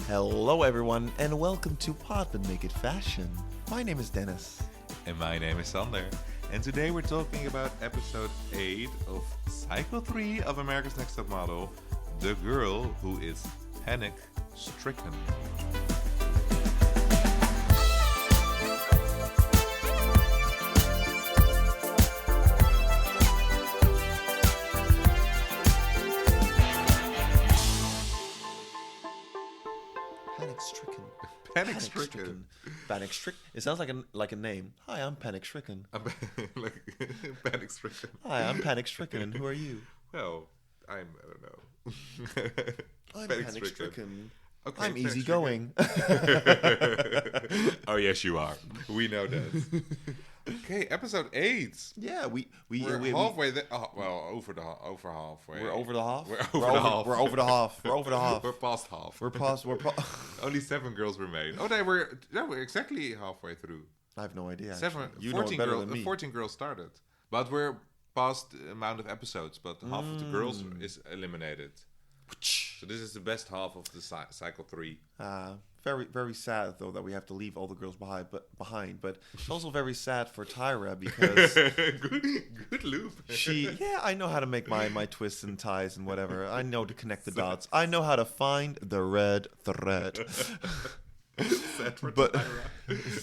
Hello, everyone, and welcome to Pod But Make It Fashion. My name is Dennis. And my name is Sander. And today we're talking about episode 8 of Cycle 3 of America's Next Top Model, The Girl Who Is Panic Stricken. Panic stricken. Panic stricken. It sounds like a name. Hi, I'm panic stricken. Panic stricken. Hi, I'm panic stricken. And who are you? Well, I don't know. I'm panic stricken. Okay, I'm easygoing. Oh yes, you are. We know that. Okay, episode 8. Yeah, we're halfway there. Over halfway. We're over the half. We're over the half. We're over the half. We're over the half. We're past half. Only 7 girls remain. Oh, we're exactly halfway through. I have no idea. 14 girls started, but we're past the amount of episodes. But half of the girls is eliminated. So this is the best half of the cycle 3. Very, very sad though that we have to leave all the girls behind. But it's also very sad for Tyra because good loop. I know how to make my twists and ties and whatever. I know to connect the dots. I know how to find the red thread. Sad for Tyra.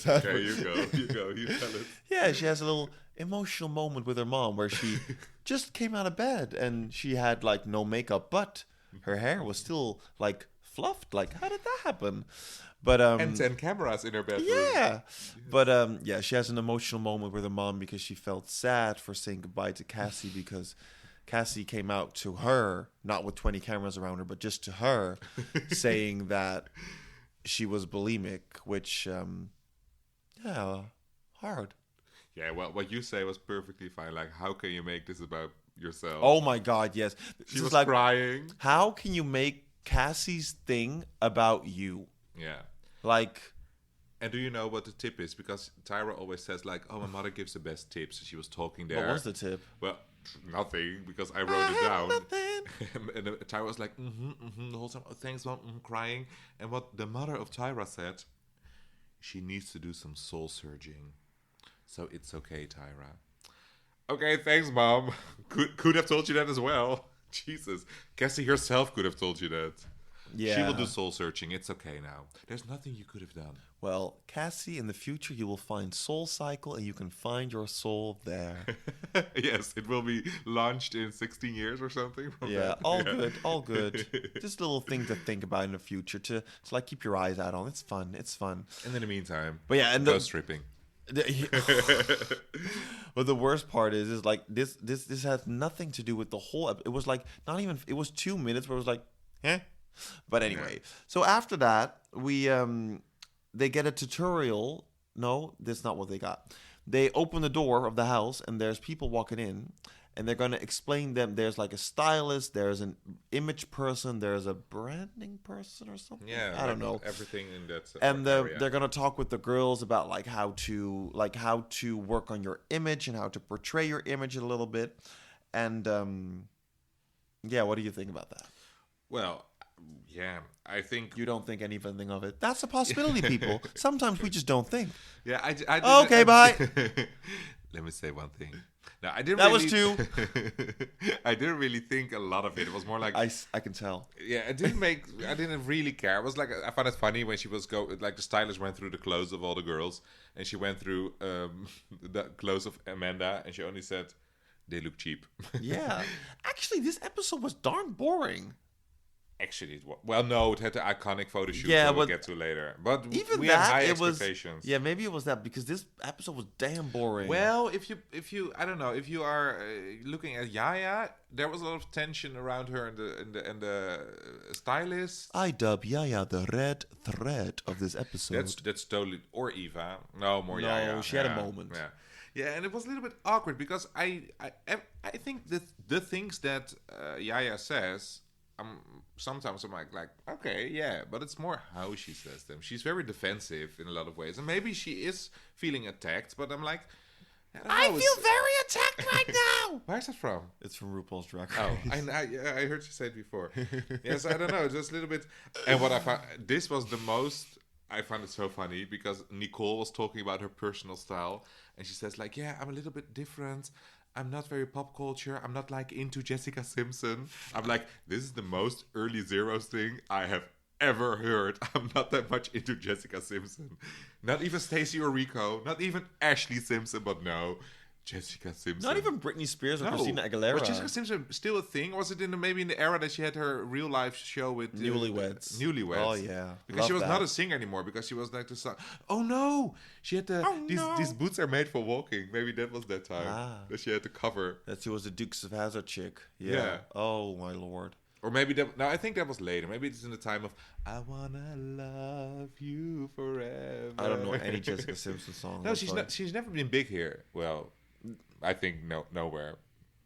Okay, you go. You tell it. Yeah, she has a little emotional moment with her mom where she just came out of bed and she had like no makeup, but her hair was still like fluffed. Like, how did that happen? But and 10 cameras in her bedroom. Yeah. But she has an emotional moment with her mom because she felt sad for saying goodbye to Cassie because Cassie came out to her, not with 20 cameras around her, but just to her, saying that she was bulimic, which hard. Yeah, well, what you say was perfectly fine. Like, how can you make this about yourself? Oh my God, yes. She was like crying. How can you make Cassie's thing about you? Yeah. Like. And do you know what the tip is? Because Tyra always says like, oh, my mother gives the best tips. She was talking there. What was the tip? Well, nothing, because I wrote it down. and Tyra was like, the whole time, oh, thanks, Mom, crying. And what the mother of Tyra said, she needs to do some soul searching. So it's okay, Tyra. Okay, thanks, Mom. Could have told you that as well. Jesus. Cassie herself could have told you that. Yeah. She will do soul searching. It's okay now. There's nothing you could have done. Well, Cassie, in the future, you will find Soul Cycle and you can find your soul there. Yes, it will be launched in 16 years or something. Yeah, all good. Just a little thing to think about in the future to like keep your eyes out on. It's fun. And in the meantime, but yeah, and go stripping. But the worst part is like this has nothing to do with the whole it was like not even, it was 2 minutes where it was like but anyway, so after that they get a tutorial. No, that's not what they got. They open the door of the house and there's people walking in and they're going to explain them. There's like a stylist, there's an image person, there's a branding person or something. Yeah, I don't know. Everything in that and they're going to talk with the girls about like how to work on your image and how to portray your image a little bit. And what do you think about that? Well, yeah, I think you don't think anything of it. That's a possibility, people. Sometimes we just don't think. Yeah, I okay, bye. Let me say one thing. No, I didn't. That really, was 2. I didn't really think a lot of it. It was more like I can tell. Yeah, I didn't really care. It was like I found it funny when she was like the stylist went through the clothes of all the girls, and she went through the clothes of Amanda, and she only said they look cheap. Yeah, actually, this episode was darn boring. Actually, well, no, it had the iconic photo shoot we'll get to later. But even we that, had high expectations. Yeah, maybe it was that because this episode was damn boring. Well, if you, I don't know, if you are looking at Yaya, there was a lot of tension around her and the stylist. I dub Yaya the red thread of this episode. That's totally, or Eva. No, Yaya. No, she had a moment. Yeah, and it was a little bit awkward because I think the things that Yaya says. Sometimes I'm like, okay, yeah, but it's more how she says them. She's very defensive in a lot of ways, and maybe she is feeling attacked. But I'm like, I feel very attacked right now. Where's that from? It's from RuPaul's Drag Race. Oh, I heard you say it before. Yes, I don't know, just a little bit. And what I found, this was the most, I found it so funny because Nicole was talking about her personal style, and she says like, yeah, I'm a little bit different. I'm not very pop culture. I'm not like into Jessica Simpson. I'm like, this is the most early Zeros thing I have ever heard. I'm not that much into Jessica Simpson. Not even Stacey or Rico. Not even Ashley Simpson, but no. Jessica Simpson. Not even Britney Spears or Christina Aguilera. Was Jessica Simpson still a thing? Or was it maybe in the era that she had her real life show with Newlyweds? Newlyweds. Oh yeah, because love she was that. not a singer anymore. Because she was like the song. Oh no, she had these boots are made for walking. Maybe that was that time that she had to cover. That she was the Dukes of Hazzard chick. Yeah. Oh my lord. Or maybe that. No, I think that was later. Maybe it's in the time of "I wanna love you forever." I don't know any Jessica Simpson song. No, she's never been big here. Well, I think nowhere.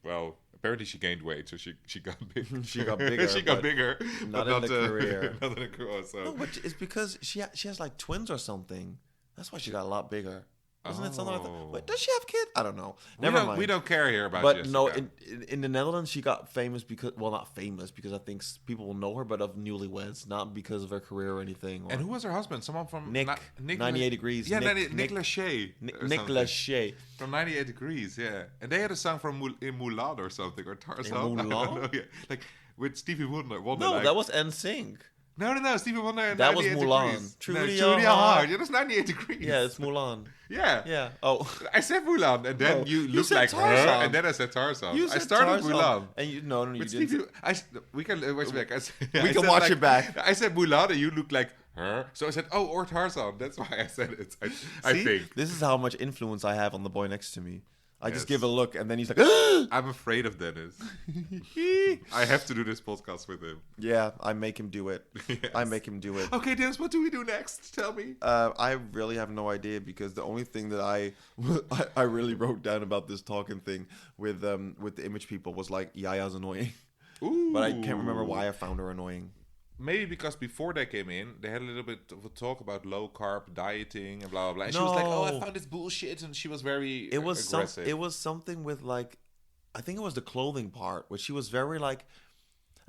Well, apparently she gained weight, so she got big. She got bigger. She got bigger, not but in the career. Not in the career. So. No, but it's because she has like twins or something. That's why she got a lot bigger. Wasn't it something like that? Wait, does she have kids? I don't know. Never mind. We don't care here about But Jessica. no, in the Netherlands, she got famous because, well, not famous because I think people will know her, but of Newlyweds, not because of her career or anything. And who was her husband? Someone from Nick 98 Degrees. Yeah, Nick Lachey. Nick Lachey. From 98 Degrees, yeah. And they had a song from Mulan or something, or Tarzan. Mulan? I don't know, yeah. Like, with Stevie Wonder. No, like, that was NSYNC. No, Stevie Wonder and that was 98 Mulan. Degrees. Truly Your Heart. Heart. Yeah, that's 98 Degrees. Yeah, it's Mulan. Yeah. Yeah. Oh. I said Mulan, and then you looked said like Tarzan. her, and then I said Tarzan. You I said started Tarzan. Mulan. And you you With didn't. Stevie, we can watch back. We can watch it back. I said Mulan, and you look like her. So I said, oh, or Tarzan. That's why I said it. I See? think. This is how much influence I have on the boy next to me. I just Yes. give a look, and then he's like, I'm afraid of Dennis. I have to do this podcast with him. yeah, I make him do it. Yes. I make him do it. Okay, Dennis, what do we do next? Tell me. I really have no idea because the only thing that I really wrote down about this talking thing with the image people was like Yaya's annoying, Ooh. but I can't remember why I found her annoying. Maybe because before they came in, they had a little bit of a talk about low carb dieting and blah blah blah. And she was like, "Oh, I found this bullshit," and she was very aggressive. It was something with like, I think it was the clothing part where she was very like,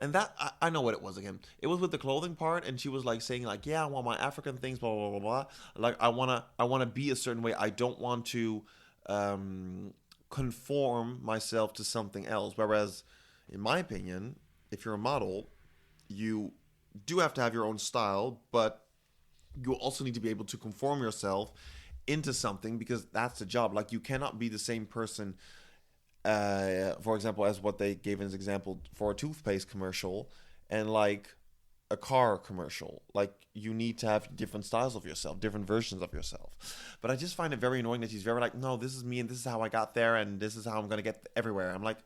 and that I know what it was again. It was with the clothing part, and she was like saying like, "Yeah, I want my African things, blah blah blah blah." Like I wanna be a certain way. I don't want to conform myself to something else. Whereas, in my opinion, if you're a model, you do have to have your own style, but you also need to be able to conform yourself into something because that's the job. Like you cannot be the same person, for example, as what they gave as example for a toothpaste commercial and like a car commercial. Like you need to have different styles of yourself, different versions of yourself. But I just find it very annoying that she's very like, no, this is me and this is how I got there and this is how I'm going to get everywhere. I'm like,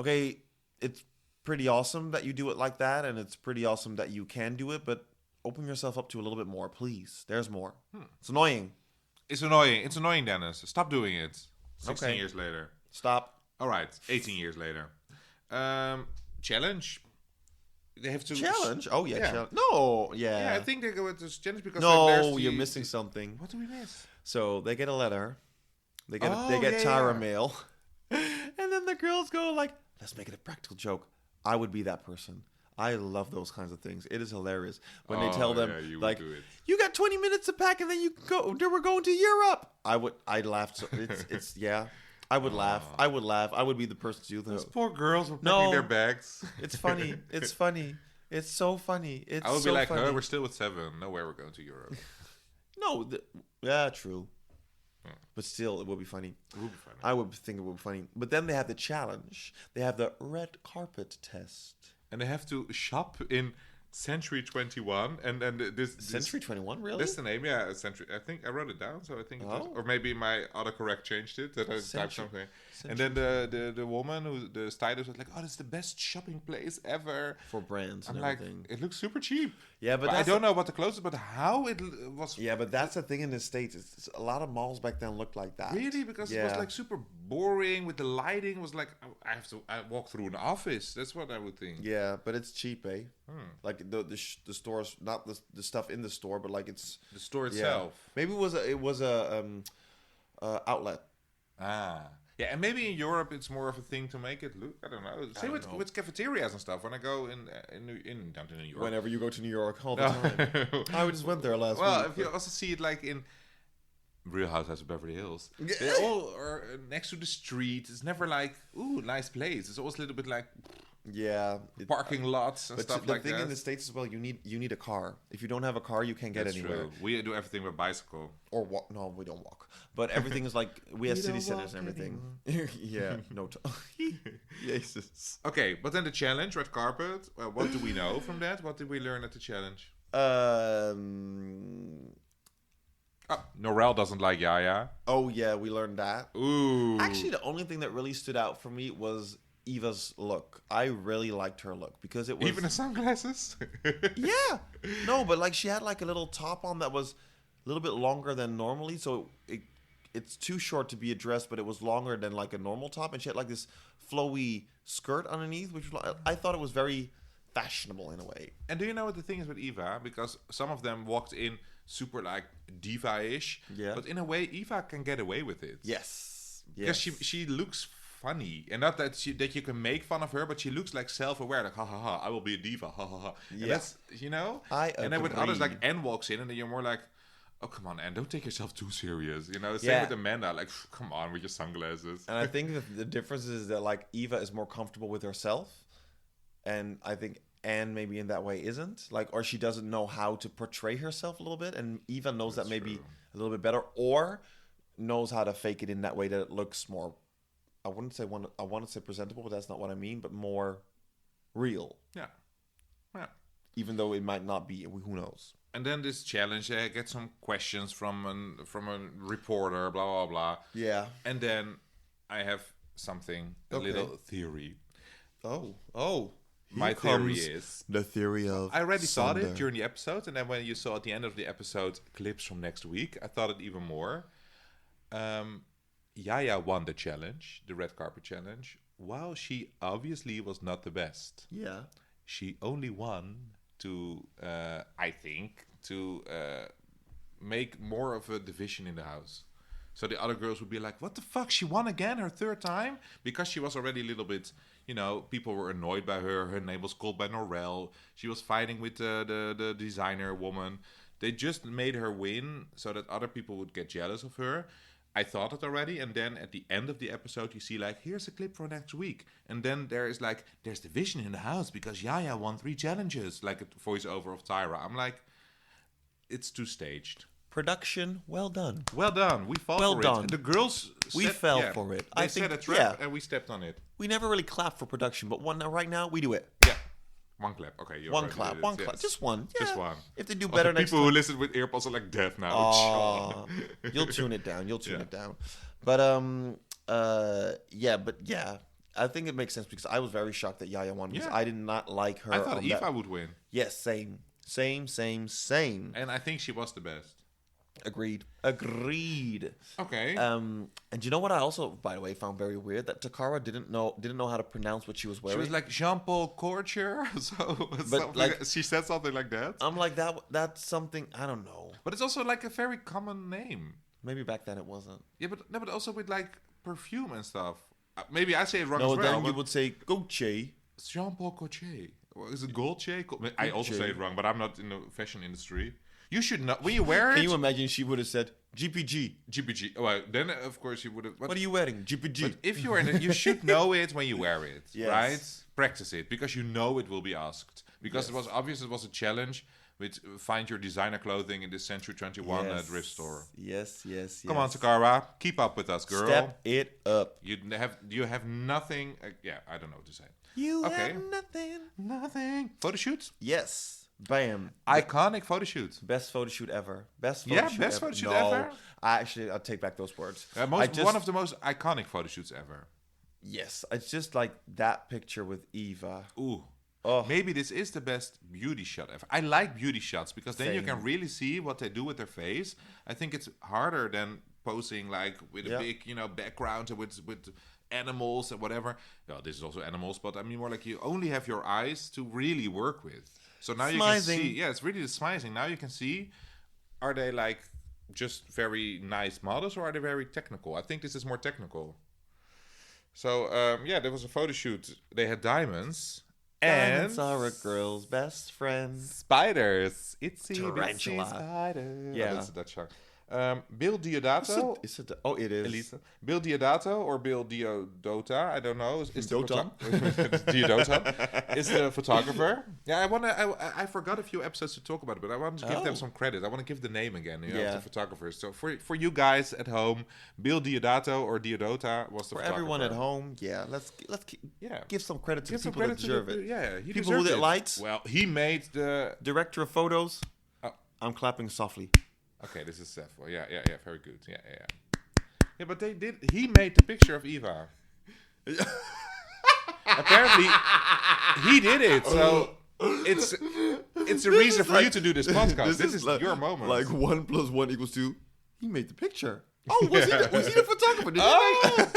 okay, it's pretty awesome that you do it like that, and it's pretty awesome that you can do it, but open yourself up to a little bit more, please. There's more. It's annoying. It's annoying, Dennis. Stop doing it. 16 years later. Stop. All right, 18 years later. Challenge. They have to Challenge? Oh, yeah. Yeah. Challenge. No, Yeah, I think they go with this challenge because no, there's you're missing something. What do we miss? So they get a letter. They get yeah, Tyra yeah. mail. And then the girls go like, let's make it a practical joke. I would be that person. I love those kinds of things. It is hilarious when they tell them you like, would do it. you got 20 minutes to pack and then you can go. We're going to Europe. I'd laugh. So it's yeah. I would laugh. I would be the person to do Those that. poor girls were packing their bags. It's funny. It's funny. It's so funny. It's I would so be like, funny. oh, we're still with 7. No way we're going to Europe. No, yeah, true. But still, it would be funny. It would be funny. I would think it would be funny. But then they have the challenge. They have the red carpet test. And they have to shop in Century 21. And this Century 21, really? That's the name, yeah. Century. I think I wrote it down, so I think it was, Oh. or maybe my autocorrect changed it. That I typed Century- something. And Century then the woman who the stylist was like, "Oh, this is the best shopping place ever." for brands I'm and like, everything. it looks super cheap. Yeah, but I that's don't know what the clothes is, but how it was. Yeah, but that's the thing in the States. It's a lot of malls back then looked like that. Really, because it was like super boring with the lighting. It was like I walk through an office. That's what I would think. Yeah, but it's cheap, eh? Like the stores, not the stuff in the store, but like it's The store yeah. itself. Maybe it was a outlet. Yeah, and maybe in Europe it's more of a thing to make it look. I don't know. Same with cafeterias and stuff. When I go down to New York. Whenever you go to New York, all the time. I just went there last week. Well, if you also see it like in Real Housewives of Beverly Hills, they all are next to the street. It's never like, ooh, nice place. It's always a little bit like, parking lots and stuff like that. But the thing in the States as well, you need a car. If you don't have a car, you can't get anywhere. True. We do everything with bicycle. Or walk. No, we don't walk. But everything is like, we have city centers and everything. Yeah, no. Jesus. Okay, but then the challenge, red carpet. What do we know from that? What did we learn at the challenge? Norel doesn't like Yaya. Oh, yeah, we learned that. Ooh. Actually, the only thing that really stood out for me was Eva's look. I really liked her look because it was... Even the sunglasses? Yeah. No, but like she had like a little top on that was a little bit longer than normally. So it's too short to be a dress, but it was longer than like a normal top. And she had like this flowy skirt underneath, which I thought it was very fashionable in a way. And do you know what the thing is with Eva? Because some of them walked in super like diva-ish. Yeah. But in a way, Eva can get away with it. Yes. Because she looks funny, and not that that you can make fun of her, but she looks like self-aware, like ha ha ha, I will be a diva, ha ha ha. And that's, you know. And then with others, like Anne walks in, and then you're more like, oh come on, Anne, don't take yourself too serious. You know. Same with Amanda, like come on with your sunglasses. And I think that the difference is that like Eva is more comfortable with herself, and I think Anne maybe in that way isn't, like, or she doesn't know how to portray herself a little bit, and Eva knows that maybe a little bit better, or knows how to fake it in that way that it looks more, I want to say presentable, but that's not what I mean, but more real. Yeah. Even though it might not be, who knows. And then this challenge, I get some questions from a reporter, blah blah blah. Yeah. And then I have something, a little theory. Oh. My theory is the theory of I already saw it during the episode, and then when you saw at the end of the episode clips from next week, I thought it even more. Yaya won the challenge, the red carpet challenge, while she obviously was not the best. Yeah. She only won to, I think, to make more of a division in the house. So the other girls would be like, what the fuck? She won again, her third time? Because she was already a little bit, you know, people were annoyed by her. Her name was called by Norel. She was fighting with the designer woman. They just made her win so that other people would get jealous of her. I thought it already, and then at the end of the episode, you see like, here's a clip for next week. And then there's division in the house because Yaya won 3 challenges, like a voiceover of Tyra. I'm like, it's too staged. Production, well done. Well done. We fought for it. The girls we fell for it. They set a trap and we stepped on it. We never really clapped for production, but right now we do it. Yeah. One clap. Okay. One clap. Just one. Yeah. Just one. If they do better next time. People who listen with earpods are like deaf now. Oh, you'll tune it down. It down. But I think it makes sense because I was very shocked that Yaya won because I did not like her. I thought Eva would win. Yes, same. And I think she was the best. Agreed. Okay. And you know what I also, by the way, found very weird? That Takara didn't know how to pronounce what she was wearing. She was like Jean-Paul Couture, she said something like that. I'm like that's something I don't know. But it's also like a very common name. Maybe back then it wasn't. Yeah, but also with like perfume and stuff. Maybe I say it wrong as well. No, then you would say Gaultier. Jean-Paul Gaultier. Or is it Gaultier? I also say it wrong, but I'm not in the fashion industry. You should know. When you wear it... Can you imagine she would have said, GPG? GPG. Well, then, of course, you would have... What are you wearing? GPG. But if you are in it, you should know it when you wear it, yes. right? Practice it, because you know it will be asked. Because it was obvious it was a challenge with find your designer clothing in this Century 21 thrift store. Yes. Come on, Takara. Keep up with us, girl. Step it up. You have nothing... I don't know what to say. You have nothing. Photo shoots? Yes. Bam. Iconic photo shoot. Best photo shoot ever. Best photo shoot ever. I'll take back those words. One of the most iconic photo shoots ever. Yes. It's just like that picture with Eva. Ooh. Oh. Maybe this is the best beauty shot ever. I like beauty shots because then you can really see what they do with their face. I think it's harder than posing like with a big, background and with animals and whatever. Well, this is also animals, but I mean more like you only have your eyes to really work with. So now you can see, it's really the smizing. Now you can see, are they like just very nice models, or are they very technical? I think this is more technical. So, there was a photo shoot. They had diamonds. Diamonds And are a girl's best friend. spiders. Itsy, Tarantula. Bitsy, spiders. Yeah. Oh, that's a Dutch song. Bill Diodato. It is. Elisa. Bill Diodato or Bill Diodota, I don't know. Is the Dota? Diodota is the photographer. Yeah, I forgot a few episodes to talk about it, but I want to give them some credit. I want to give the name again, of the photographers. So for you guys at home, Bill Diodato or Diodota was the photographer. For everyone at home, let's give some credit to the people that deserve it. He people who did lights. Well, he made the director of photos. I'm clapping softly. Okay, this is Seth. Well, yeah, very good. Yeah. Yeah, but he made the picture of Eva. Apparently, he did it. So it's a reason for you to do this podcast. This is your moment. Like 1 + 1 = 2. He made the picture. Oh, was he the photographer?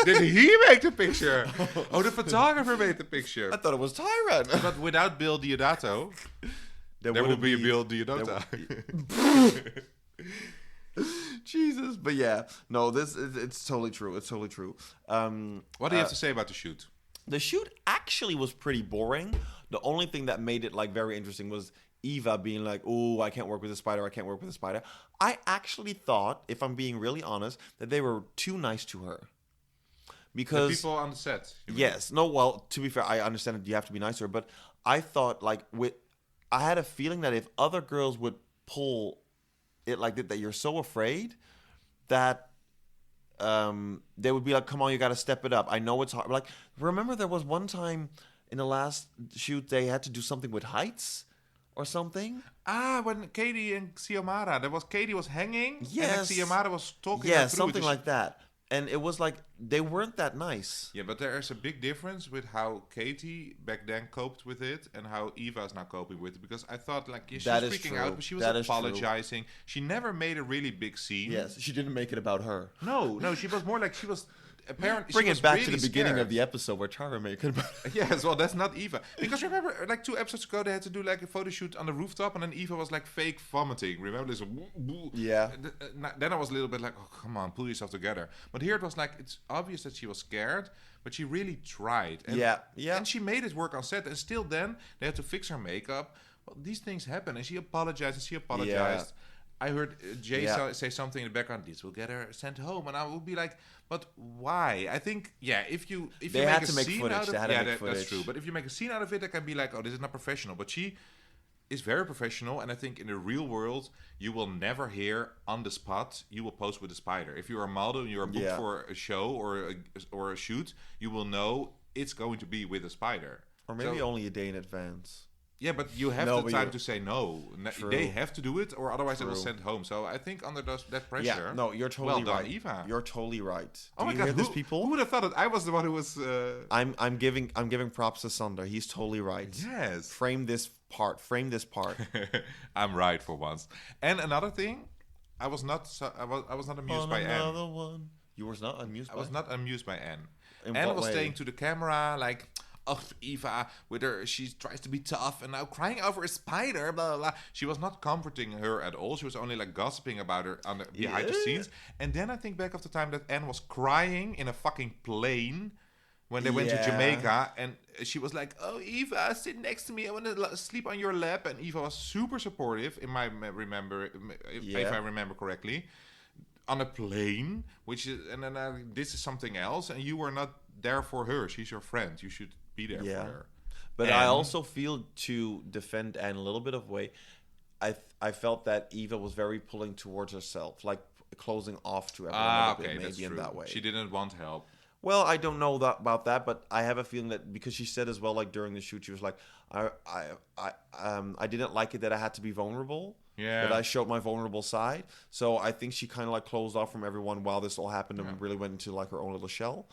Did he make the picture? Oh, the photographer made the picture. I thought it was Tyra. But without Bill Diodato, there would be a Bill Diodata. Jesus, but yeah, no, it's totally true. It's totally true. What do you have to say about the shoot? The shoot actually was pretty boring. The only thing that made it like very interesting was Eva being like, "Oh, I can't work with a spider. I can't work with a spider." I actually thought, if I'm being really honest, that they were too nice to her. Because the people on the set. Yes, no. Well, to be fair, I understand that you have to be nicer, but I thought I had a feeling that if other girls would pull it like that you're so afraid that they would be like, come on, you got to step it up. I know it's hard. Like, remember there was one time in the last shoot they had to do something with heights or something. When Katie and Xiomara, Katie was hanging. Yes. And Xiomara was talking. Yeah, something like that. And it was like they weren't that nice. Yeah, but there is a big difference with how Katie back then coped with it and how Eva is now coping with it. Because I thought she was freaking out, but she was apologizing. She never made a really big scene. Yes, she didn't make it about her. No, she was more like she was. Apparently, bring it back really to the beginning scared. of the episode where Tyra made it about her. Yes, well, that's not Eva. Because remember, like 2 episodes ago, they had to do like a photo shoot on the rooftop, and then Eva was like fake vomiting. Remember this? Yeah. Then I was a little bit like, oh, come on, pull yourself together. But here it was like, it's obvious that she was scared, but she really tried. And, yeah. And she made it work on set, and still then they had to fix her makeup. Well, these things happen, and she apologized. Yeah. I heard Jay say something in the background. This will get her sent home, and I would be like, "But why?" I think, if you make a scene out of it, that's true. But if you make a scene out of it, I can be like, "Oh, this is not professional." But she is very professional, and I think in the real world, you will never hear on the spot. You will pose with a spider. If you're a model and you're booked for a show or a shoot, you will know it's going to be with a spider, or maybe only a day in advance. Yeah, but you have the time to say no. True. They have to do it, or otherwise they will send home. So I think under that pressure... Yeah, no, you're totally right. Eva. You're totally right. Oh my God, people? Who would have thought that I was the one who was... I'm giving props to Sander. He's totally right. Yes. Frame this part. I'm right for once. And another thing, I was not amused by Anne. Another one. You were not amused by? I was not amused by Anne. In Anne what was way? saying to the camera like... Oh, Eva, with her, she tries to be tough and now crying over a spider, blah, blah, blah. She was not comforting her at all. She was only like gossiping about her behind the scenes. And then I think back of the time that Anne was crying in a fucking plane when they went to Jamaica. And she was like, oh, Eva, sit next to me. I want to sleep on your lap. And Eva was super supportive, if I remember correctly, on a plane, this is something else. And you were not there for her. She's your friend. You should be there for her. But I also feel, to defend Anne a little bit of way, I felt that Eva was very pulling towards herself, like closing off to everyone a little bit, maybe in that way. She didn't want help. Well, I don't know about that, but I have a feeling that because she said as well, like during the shoot, she was like, I didn't like it that I had to be vulnerable. Yeah. That I showed my vulnerable side. So I think she kind of like closed off from everyone while this all happened and really went into like her own little shell.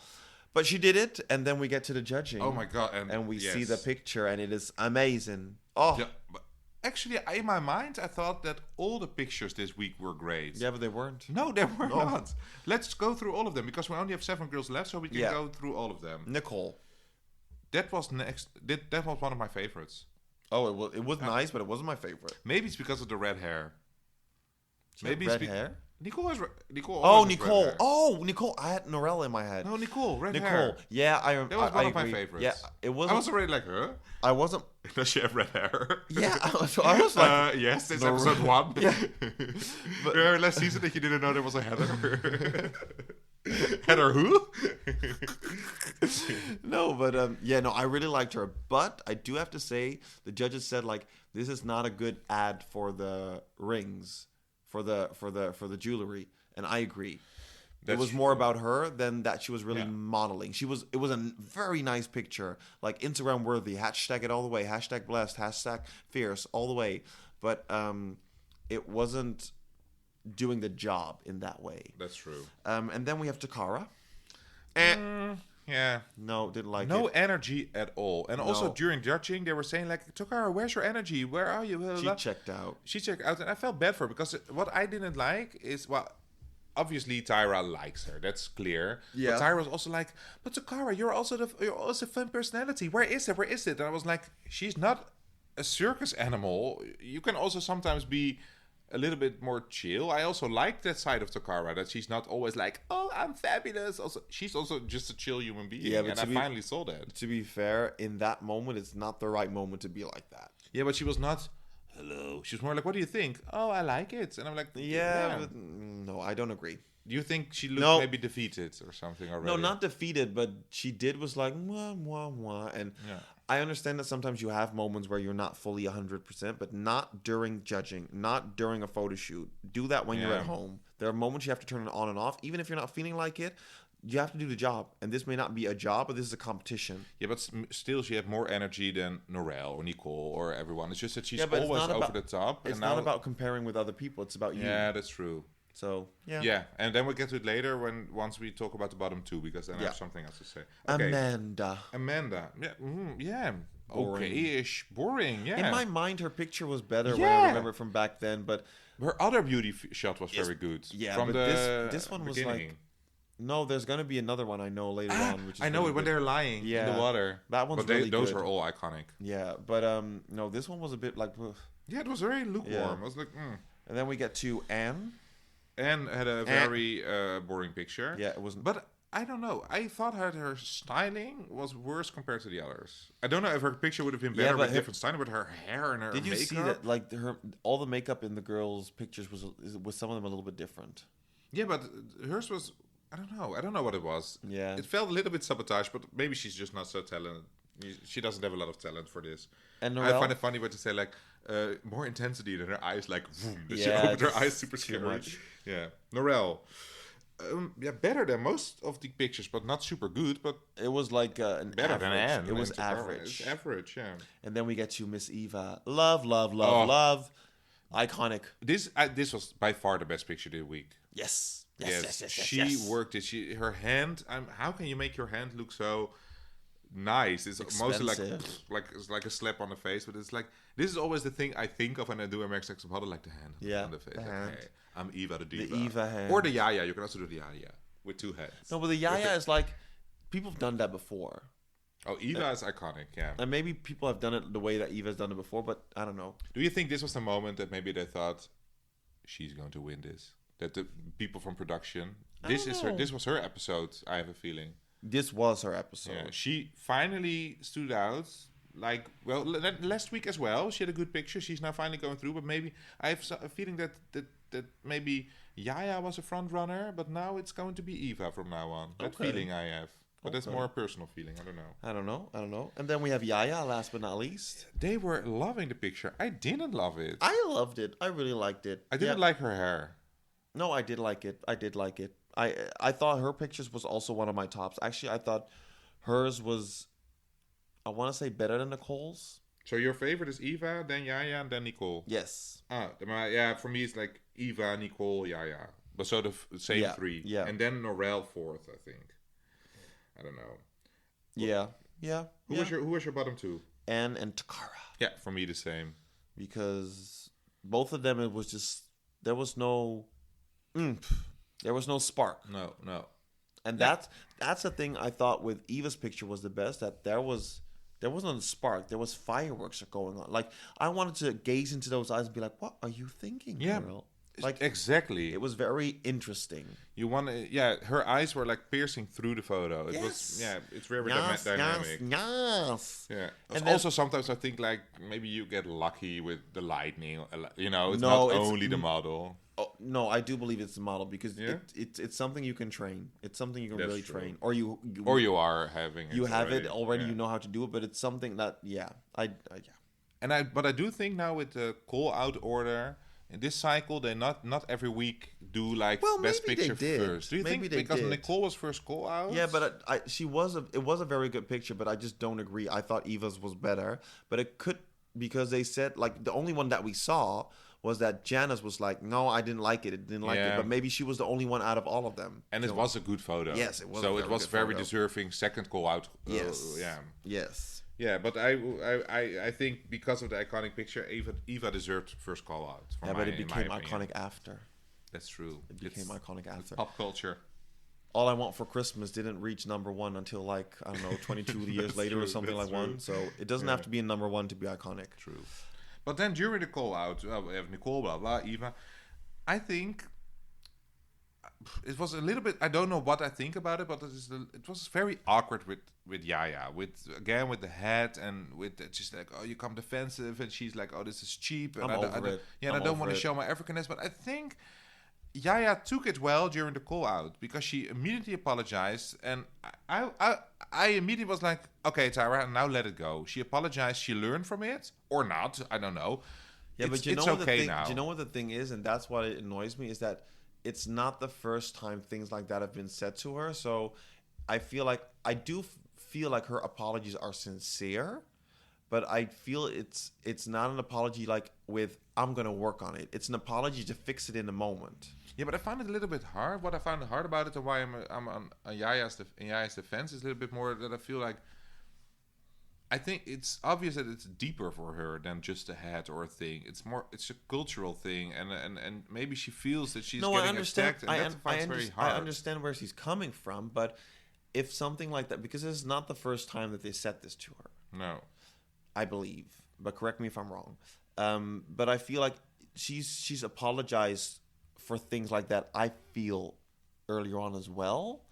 But she did it, and then we get to the judging. Oh my God! And we see the picture, and it is amazing. Oh, yeah, but actually, in my mind, I thought that all the pictures this week were great. Yeah, but they weren't. No, they were not. Let's go through all of them because we only have 7 girls left, so we can go through all of them. Nicole, that was next. That was one of my favorites. Oh, it was nice, but it wasn't my favorite. Maybe it's because of the red hair. Maybe red hair. Nicole has Nicole. Oh, always has red Nicole. hair. Oh, Nicole. I had Norelle in my head. No, Nicole, red Nicole. hair. Yeah, That was one I of my agree. favorites. Yeah, it was. I was already like, huh? I wasn't. Does she have red hair? Yeah, I was like, yes, it's the- episode 1. Yeah. But remember last season that you didn't know there was a Heather? Heather who? No, but yeah, no, I really liked her. But I do have to say, the judges said like this is not a good ad for the rings, for the jewelry, and I agree. It was more about her than that she was really modeling. It was a very nice picture, like Instagram worthy. Hashtag it all the way. Hashtag blessed. Hashtag fierce all the way. But it wasn't doing the job in that way. That's true. And then we have Takara. Yeah. No, didn't like No it. energy at all. And also during judging, they were saying like, Takara, where's your energy? Where are you? Blah, blah, She blah. checked out. She checked out, and I felt bad for her because what I didn't like is, well, obviously Tyra likes her. That's clear. Yeah. But Tyra was also like, but Takara, you're also a fun personality. Where is it? Where is it? And I was like, she's not a circus animal. You can also sometimes be a little bit more chill. I also like that side of Takara, that she's not always like, oh, I'm fabulous. Also, she's also just a chill human being. Yeah, but and I finally saw that. To be fair, in that moment, it's not the right moment to be like that. Yeah, but she was not, hello. She was more like, what do you think? Oh, I like it. And I'm like, Yeah, but no, I don't agree. Do you think she looked maybe defeated or something already? No, not defeated, but she was like, mwah, mwah, mwah. And I understand that sometimes you have moments where you're not fully 100%, but not during judging, not during a photo shoot. Do that when you're at home. There are moments you have to turn it on and off. Even if you're not feeling like it, you have to do the job. And this may not be a job, but this is a competition. Yeah, but still she had more energy than Norelle or Nicole or everyone. It's just that she's but it's always not over about- the top. It's not about comparing with other people. It's about you. Yeah, that's true. So, yeah. Yeah, and then we'll get to it later once we talk about the bottom 2, because then I have something else to say. Okay. Amanda. Yeah. Boring. Okay-ish. Boring, yeah. In my mind, her picture was better when Yeah. I remember it from back then, but her other beauty shot was very good. Yeah, from but the this one was beginning. like... No, there's going to be another one I know later on. Which is I know really it when good. they're lying in the water. That one's but really those good. are all iconic. Yeah, but no, this one was a bit like... ugh. Yeah, it was very lukewarm. Yeah. I was like, And then we get to Anne. Anne had a very boring picture. Yeah, it wasn't... But I don't know. I thought her styling was worse compared to the others. I don't know if her picture would have been better with different styling, but her hair and her Did you makeup. see that? Like all the makeup in the girls' pictures was some of them a little bit different. Yeah, but hers was... I don't know what it was. Yeah. It felt a little bit sabotage, but maybe she's just not so talented. She doesn't have a lot of talent for this. And I Norelle? find it funny when to say like more intensity than her eyes, like boom. She Yeah, opened her it's eyes super too scary. much. Yeah, Norelle. Better than most of the pictures, but not super good. But It was like an better average. than Anne. It was It's average. average, yeah. And then we get to Miss Eva. Love, love, Oh. love, love. Iconic. This was by far the best picture of the week. Yes. She worked it. Her hand. How can you make your hand look so nice? It's mostly like it's like a slap on the face, but it's like this is always the thing I think of when I do American Next Top Model, like the hand on the face. the Like, hand. hey, I'm Eva the diva. The Eva hand. Or the Yaya. You can also do the Yaya with 2 hands. No, but the Yaya is like people have done that before. Oh, Eva is iconic. Yeah. And maybe people have done it the way that Eva's done it before, but I don't know. Do you think this was the moment that maybe they thought she's going to win this? That the people from production. This was her episode. I have a feeling. This was her episode. Yeah, she finally stood out. Like, well, last week as well, she had a good picture. She's now finally going through. But maybe I have a feeling that maybe Yaya was a front runner, but now it's going to be Eva from now on. That feeling I have. But that's more a personal feeling. I don't know. And then we have Yaya, last but not least. They were loving the picture. I didn't love it. I loved it. I really liked it. I didn't like her hair. No, I did like it. I thought her pictures was also one of my tops. Actually, I thought hers was, I want to say, better than Nicole's. So your favorite is Eva, then Yaya, and then Nicole? Yes. Yeah, for me it's like Eva, Nicole, Yaya. But so the same 3. Yeah. And then Norelle 4th, I think. I don't know. Yeah. Who was your bottom 2? Anne and Takara. Yeah, for me the same. Because both of them, it was just, there was no oomph. There was no spark. No. And that's the thing I thought with Eva's picture was the best, that there wasn't a spark. There was fireworks going on. Like, I wanted to gaze into those eyes and be like, what are you thinking, girl? Like exactly. it was very interesting. You want to, yeah. Her eyes were like piercing through the photo. It Yes. was, yeah. It's very Yes, dynamic. yes. Yeah. And Also, sometimes I think like maybe you get lucky with the lightning. You know, it's No, not it's only the model. Oh, no, I do believe it's the model because Yeah? it's something you can train. It's something you can That's really true. train, or You are having it you have already. it already. Yeah. You know how to do it, but it's something that yeah. But I do think now with the call out order in this cycle, they not every week do like Well, best maybe they picture did. first. Do you Maybe think they because did. Nicole was first call out? Yeah, but it was a very good picture, but I just don't agree. I thought Eva's was better, but it could because they said like the only one that we saw was that Janice was like, no, I didn't like it. It didn't like it, but maybe she was the only one out of all of them. And it was a good photo. Yes, it was. So a it was good very photo. deserving second call out. Yes. Yeah. Yes. Yeah, but I think because of the iconic picture, Eva deserved first call out. Yeah, but it became iconic after. That's true. It became iconic after. Pop culture. All I Want for Christmas didn't reach #1 until like I don't know 22 years later or something like one. So it doesn't have to be in #1 to be iconic. True. But then during the call out, we have Nicole, blah blah, Eva. I think it was a little bit. I don't know what I think about it, but it was very awkward with Yaya, with the head and with she's like, oh, you come defensive, and she's like, oh, this is cheap, and I don't want to show my Africanness, but I think Yaya took it well during the call out because she immediately apologized, and I immediately was like, okay, Tyra, now let it go. She apologized, she learned from it, or not, I don't know. Yeah, but you know it's what okay the thing, now. Do you know what the thing is, and that's why it annoys me, is that it's not the first time things like that have been said to her. So I feel like feel like her apologies are sincere, but I feel it's not an apology like with I'm gonna work on it. It's an apology to fix it in the moment. Yeah, but I found it a little bit hard. What I found hard about it, and why I'm on Yaya's defense, is a little bit more that I feel like I think it's obvious that it's deeper for her than just a hat or a thing. It's a cultural thing, and maybe she feels that she's getting attacked, and that's very hard. I understand where she's coming from, but if something like that, because this is not the first time that they said this to her. No, I believe, but correct me if I'm wrong. But I feel like she's apologized for things like that. I feel earlier on as well,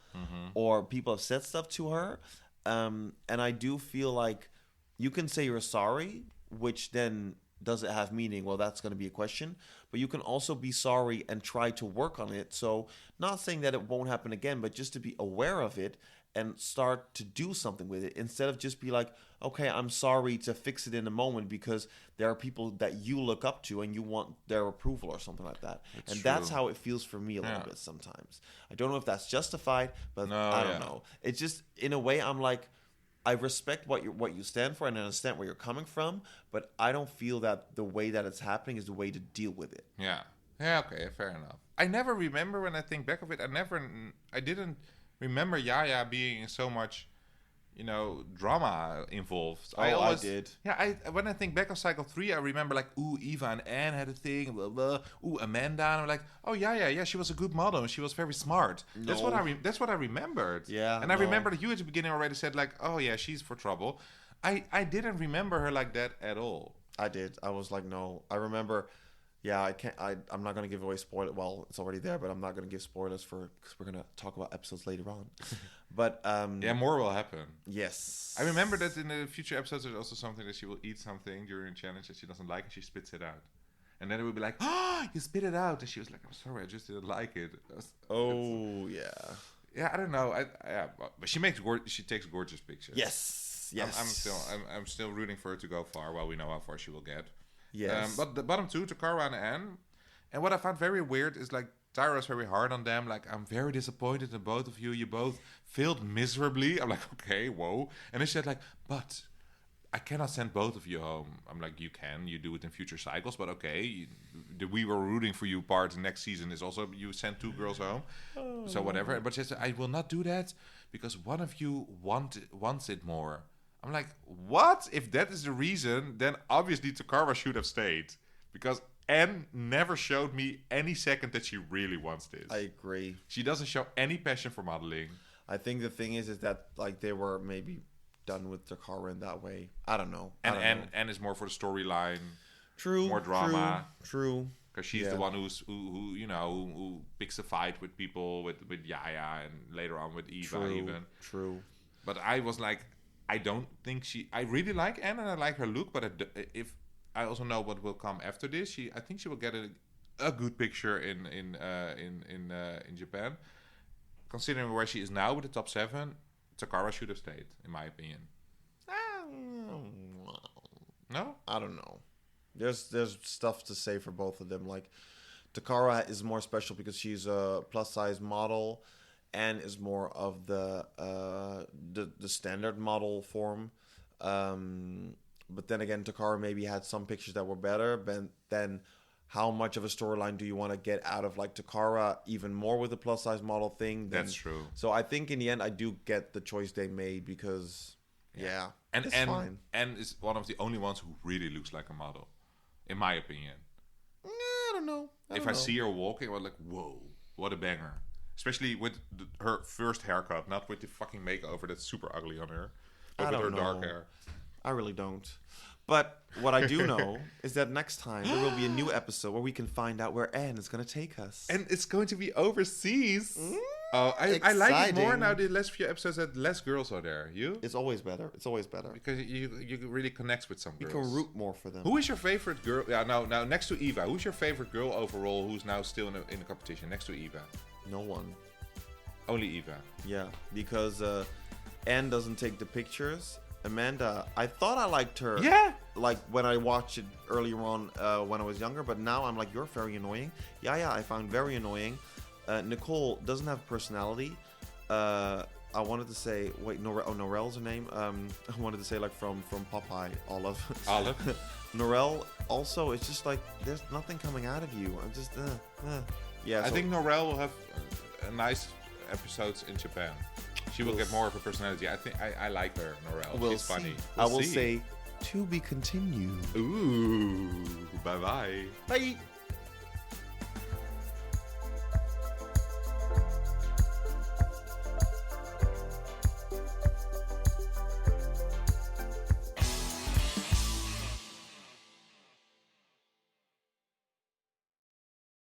or people have said stuff to her. And I do feel like you can say you're sorry, which then does it have meaning? Well, that's going to be a question. But you can also be sorry and try to work on it. So not saying that it won't happen again, but just to be aware of it and start to do something with it instead of just be like, okay, I'm sorry, to fix it in a moment because there are people that you look up to and you want their approval or something like that. That's how it feels for me a little bit sometimes. I don't know if that's justified, but I don't know. It's just, in a way, I'm like, I respect what you stand for and I understand where you're coming from, but I don't feel that the way that it's happening is the way to deal with it. Yeah, okay, fair enough. I never remember, when I think back of it, I didn't remember Yaya being so much, drama involved. I did. Yeah, when I think back on cycle 3, I remember like, ooh, Eva and Anne had a thing, blah blah. Ooh, Amanda, and I'm like, oh yeah, she was a good model, and she was very smart. No. That's what I remembered. Yeah, and I remember that you at the beginning already said like, oh yeah, she's for trouble. I didn't remember her like that at all. I did. I was like, no. I remember. Yeah, I can't. I'm not gonna give away spoilers. Well, it's already there, but I'm not gonna give spoilers because we're gonna talk about episodes later on. But more will happen. Yes, I remember that in the future episodes, there's also something that she will eat something during a challenge that she doesn't like, and she spits it out. And then it would be like, oh, you spit it out, and she was like, I'm sorry, I just didn't like it. Yeah, I don't know. But she takes gorgeous pictures. Yes. I'm still rooting for her to go far. Well, we know how far she will get. Yes. But the bottom two, Takara and Anne, and what I found very weird is like Tyra's very hard on them. Like, I'm very disappointed in both of you. You both failed miserably. I'm like, okay, whoa. And then she said like, but I cannot send both of you home. I'm like, you can. You do it in future cycles, but okay. The We Were Rooting For You part next season is also you send 2 girls home. So whatever. But she said, I will not do that because one of you wants it more. I'm like, what? If that is the reason, then obviously Takara should have stayed. Because Anne never showed me any second that she really wants this. I agree. She doesn't show any passion for modeling. I think the thing is that like they were maybe done with Takara in that way. I don't know. And is more for the storyline. True. More drama. True. because she's the one who you know who picks a fight with people with Yaya and later on with Eva even. True. But I was like, I don't think I really like Anne and I like her look, but if I also know what will come after this, I think she will get a good picture in Japan. Considering where she is now with the top 7, Takara should have stayed, in my opinion. No? I don't know. There's stuff to say for both of them. Like, Takara is more special because she's a plus size model, and is more of the standard model form. But then again, Takara maybe had some pictures that were better. But then, how much of a storyline do you want to get out of like Takara even more with the plus size model thing? That's true. So I think in the end, I do get the choice they made because and it's fine. And is one of the only ones who really looks like a model, in my opinion. I don't know. If I see her walking, I'm like, whoa, what a banger! Especially with her first haircut, not with the fucking makeover that's super ugly on her, but with her dark hair. I really don't. But what I do know is that next time there will be a new episode where we can find out where Anne is going to take us. And it's going to be overseas. I like it more now the last few episodes that less girls are there. You? It's always better. It's always better. Because you really connect with some girls. You can root more for them. Who is your favorite girl? Yeah, now next to Eva, who's your favorite girl overall who's now still in the competition next to Eva? No one. Only Eva. Yeah, because Anne doesn't take the pictures. Amanda, I thought I liked her. Yeah. Like when I watched it earlier on when I was younger, but now I'm like, you're very annoying. Yeah, I found very annoying. Nicole doesn't have personality. I wanted to say, wait, Norel's her name. I wanted to say like from Popeye, Olive. Norel also, it's just like there's nothing coming out of you. I'm just yeah. I think Norel will have a nice episodes in Japan. She will get more of a personality. I think I like her, Norel. She's funny. I will say, to be continued. Ooh, bye-bye. Bye.